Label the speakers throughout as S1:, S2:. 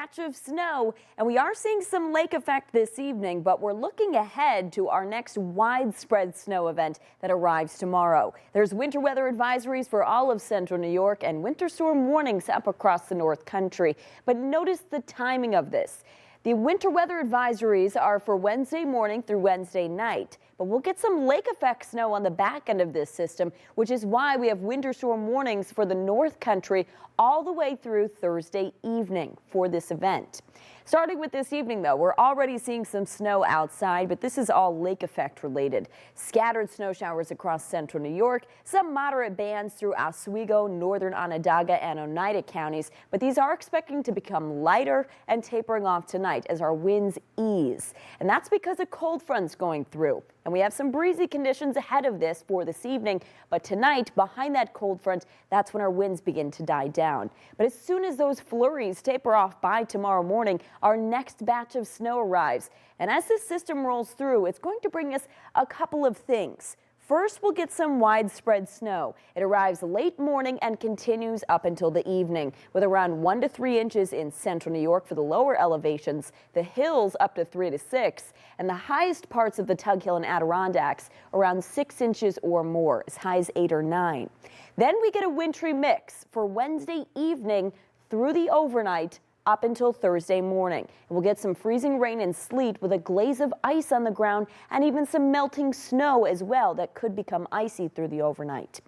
S1: batch of snow, and we are seeing some lake effect this evening, but we're looking ahead to our next widespread snow event that arrives tomorrow. There's winter weather advisories for all of central New York and winter storm warnings up across the North Country. But notice the timing of this. The winter weather advisories are for Wednesday morning through Wednesday night, but we'll get some lake effect snow on the back end of this system, which is why we have winter storm warnings for the North Country all the way through Thursday evening for this event. Starting with this evening, though, we're already seeing some snow outside, but this is all lake effect related. Scattered snow showers across central New York, some moderate bands through Oswego, northern Onondaga, and Oneida counties, but these are expecting to become lighter and tapering off tonight as our winds ease. And that's because a cold front's going through. And we have some breezy conditions ahead of this for this evening, but tonight, behind that cold front, that's when our winds begin to die down. But as soon as those flurries taper off by tomorrow morning, our next batch of snow arrives. And as this system rolls through, it's going to bring us a couple of things. First, we'll get some widespread snow. It arrives late morning and continues up until the evening, with around 1 to 3 inches in central New York for the lower elevations, the hills up to 3 to 6, and the highest parts of the Tug Hill and Adirondacks around 6 inches or more, as high as 8 or 9. Then we get a wintry mix for Wednesday evening through the overnight up until Thursday morning. We'll get some freezing rain and sleet with a glaze of ice on the ground and even some melting snow as well that could become icy through the overnight.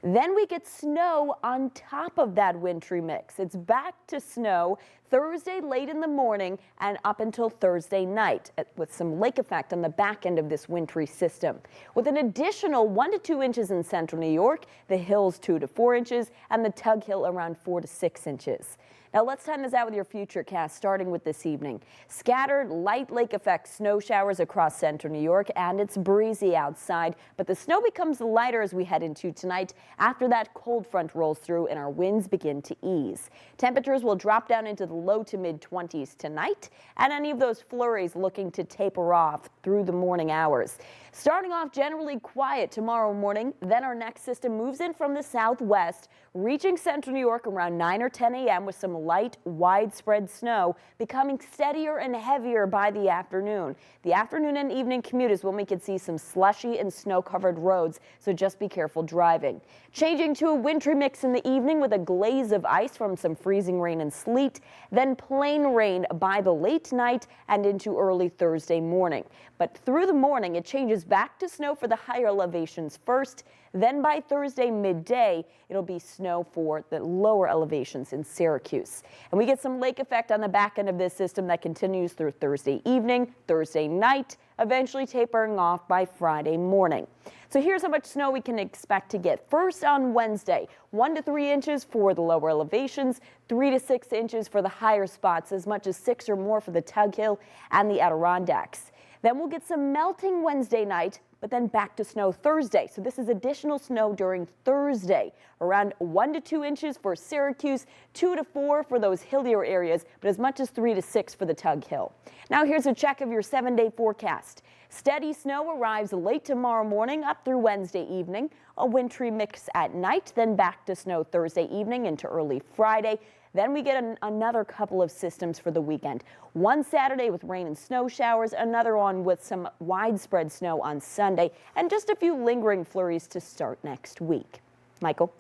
S1: Then we get snow on top of that wintry mix. It's back to snow Thursday late in the morning and up until Thursday night with some lake effect on the back end of this wintry system. With an additional 1 to 2 inches in central New York, the hills 2 to 4 inches, and the Tug Hill around 4 to 6 inches. Now let's time this out with your futurecast, starting with this evening. Scattered light lake effect snow showers across central New York, and it's breezy outside, but the snow becomes lighter as we head into tonight after that cold front rolls through and our winds begin to ease. Temperatures will drop down into the low to mid 20s tonight, and any of those flurries looking to taper off through the morning hours. Starting off generally quiet tomorrow morning, then our next system moves in from the southwest, reaching central New York around 9 or 10 a.m. with some light, widespread snow, becoming steadier and heavier by the afternoon. The afternoon and evening commute is when we could see some slushy and snow-covered roads, so just be careful driving. Changing to a wintry mix in the evening with a glaze of ice from some freezing rain and sleet, then plain rain by the late night and into early Thursday morning. But through the morning, it changes back to snow for the higher elevations first. Then by Thursday midday, it'll be snow for the lower elevations in Syracuse. And we get some lake effect on the back end of this system that continues through Thursday evening, Thursday night, eventually tapering off by Friday morning. So here's how much snow we can expect to get. First on Wednesday, 1 to 3 inches for the lower elevations, 3 to 6 inches for the higher spots, as much as 6 or more for the Tug Hill and the Adirondacks. Then we'll get some melting Wednesday night, but then back to snow Thursday. So this is additional snow during Thursday, around 1 to 2 inches for Syracuse, 2 to 4 for those hillier areas, but as much as 3 to 6 for the Tug Hill. Now here's a check of your 7-day forecast. Steady snow arrives late tomorrow morning up through Wednesday evening, a wintry mix at night, then back to snow Thursday evening into early Friday. Then we get another couple of systems for the weekend. One Saturday with rain and snow showers, another one with some widespread snow on Sunday, and just a few lingering flurries to start next week. Michael?